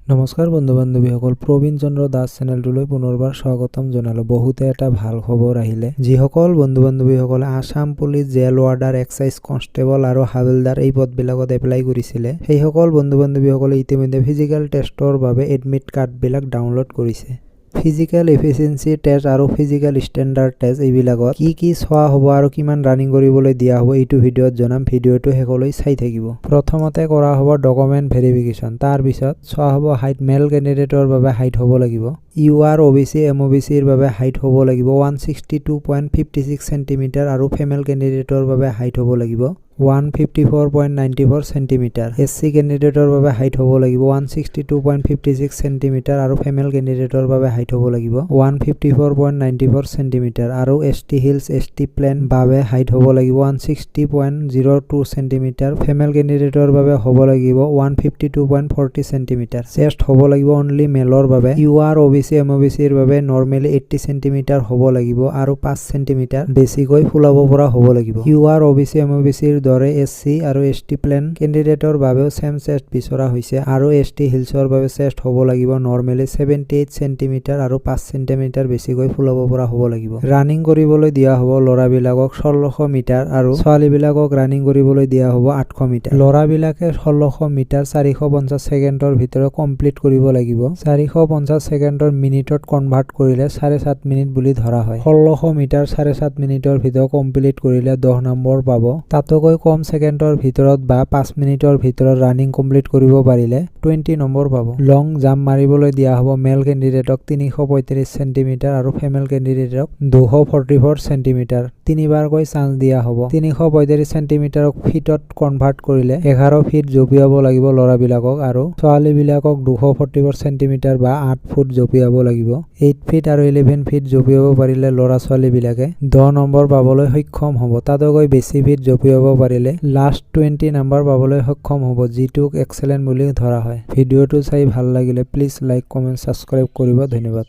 নমস্কাৰ বন্ধু বান্ধৱীসকল, প্ৰবীণ চন্দ্ৰ দাস চেনেলটোলৈ পুনৰবাৰ স্বাগতম জনালো। বহুতে এটা ভাল খবৰ আহিলে। যিসকল বন্ধু বান্ধৱীসকলে Assam police jail warder, excise constable আৰু হাবিলদাৰ এই পদবিলাকত এপ্লাই কৰিছিলে, সেইসকল বন্ধু বান্ধৱীসকলে ইতিমধ্যে ফিজিকেল টেষ্টৰ বাবে এডমিট কাৰ্ডবিলাক ডাউনলোড কৰিছে। ফিজিকেল এফিচিয়েঞ্চি টেষ্ট আৰু ফিজিকেল ষ্টেণ্ডাৰ্ড টেষ্ট এইবিলাকত কি চোৱা হ'ব আৰু কিমান ৰানিং কৰিবলৈ দিয়া হ'ব এইটো ভিডিঅ'ত জনাম। ভিডিঅ'টো শেষলৈ চাই থাকিব। প্ৰথমতে কৰা হ'ব ডকুমেণ্ট ভেৰিফিকেশ্যন। তাৰ পিছত চোৱা হ'ব হাইট। মেল কেণ্ডিডেটৰ বাবে হাইট হ'ব লাগিব। UR OBC MOBCৰ বাবে হাইট হ'ব লাগিব 162.56 চেণ্টিমিটাৰ আৰু ফিমেল কেণ্ডিডেটৰ বাবে হাইট হ'ব লাগিব 154.94 চেণ্টিমিটাৰ। SC কেণ্ডিডেটৰ বাবে হাইট হ'ব লাগিব 162.56 চেণ্টিমিটাৰ আৰু ফিমেল কেণ্ডিডেটৰ বাবে হাইট হ'ব লাগিব 154.94 চেণ্টিমিটাৰ আৰু ST হিলছ ST প্লেন বাবে হাইট হ'ব লাগিব 160.02 চেণ্টিমিটাৰ। ফিমেল কেণ্ডিডেটৰ বাবে হ'ব লাগিব 152.40 চেণ্টিমিটাৰ। চেষ্ট হ'ব লাগিব অনলি মেলৰ বাবে। UR OBC MOBCৰ বাবে নৰ্মেলি 80 চেণ্টিমিটাৰ হ'ব লাগিব আৰু 5 চেণ্টিমিটাৰ বেছিকৈ ফুলাব পৰা হ'ব লাগিব। UR OBC MOBCৰ দৰে SC আৰু ST প্লেন কেণ্ডিডেটৰ বাবেও চেম চেষ্ট বিচৰা হৈছে আৰু ST হিলছৰ বাবে চেষ্ট হ'ব লাগিব নৰ্মেলি 78 চেণ্টিমিটাৰ আৰু 5 চেণ্টিমিটাৰ বেছিকৈ ফুলাব পৰা হ'ব লাগিব। ৰানিং কৰিবলৈ দিয়া হ'ব ল'ৰাবিলাকক 1600 মিটাৰ আৰু ছোৱালীবিলাকক ৰানিং কৰিবলৈ দিয়া হ'ব 800 মিটাৰ। ল'ৰাবিলাকে 1600 মিটাৰ 450 ছেকেণ্ডৰ ভিতৰত কমপ্লিট কৰিব লাগিব। 450 ছেকেণ্ডৰ মিনিটত কনভাৰ্ট কৰিলে 7.5 মিনিট বুলি ধৰা হয়। 1600 মিটাৰ 7.5 মিনিটৰ ভিতৰত কমপ্লিট কৰিলে 10 নম্বৰ পাব। তাতকৈ কম ছেকেণ্ডৰ ভিতৰত বা 5 মিনিটৰ ভিতৰত ৰানিং কমপ্লিট কৰিব পাৰিলে 20 নম্বৰ পাব। লং জাম্প মাৰিবলৈ দিয়া হ'ব মেল কেণ্ডিডেটক 335 চেণ্টিমিটাৰ আৰু ফিমেল কেণ্ডিডেটক 244 চেণ্টিমিটাৰ। তিনিবাৰকৈ চান্স দিয়া হ'ব। 335 চেণ্টিমিটাৰক ফিটত কনভাৰ্ট কৰিলে 11 ফিট জঁপিয়াব লাগিব ল'ৰাবিলাকক আৰু ছোৱালীবিলাকক 244 চেণ্টিমিটাৰ বা 8 ফুট জঁপিয়াব লাগিব। 8 ফিট আৰু 11 ফিট জঁপিয়াব পাৰিলে ল'ৰা ছোৱালীবিলাকে 10 নম্বৰ পাবলৈ সক্ষম হ'ব। তাতকৈ বেছি ফিট জঁপিয়াব পাৰিলে লাষ্ট 20 নম্বৰ পাবলৈ সক্ষম হ'ব, যিটোক এক্সেলেণ্ট বুলি ধৰা হয়। ভিডিঅ'টো চাই ভাল লাগিলে প্লিজ লাইক, কমেণ্ট, ছাবস্ক্ৰাইব কৰিব। ধন্যবাদ।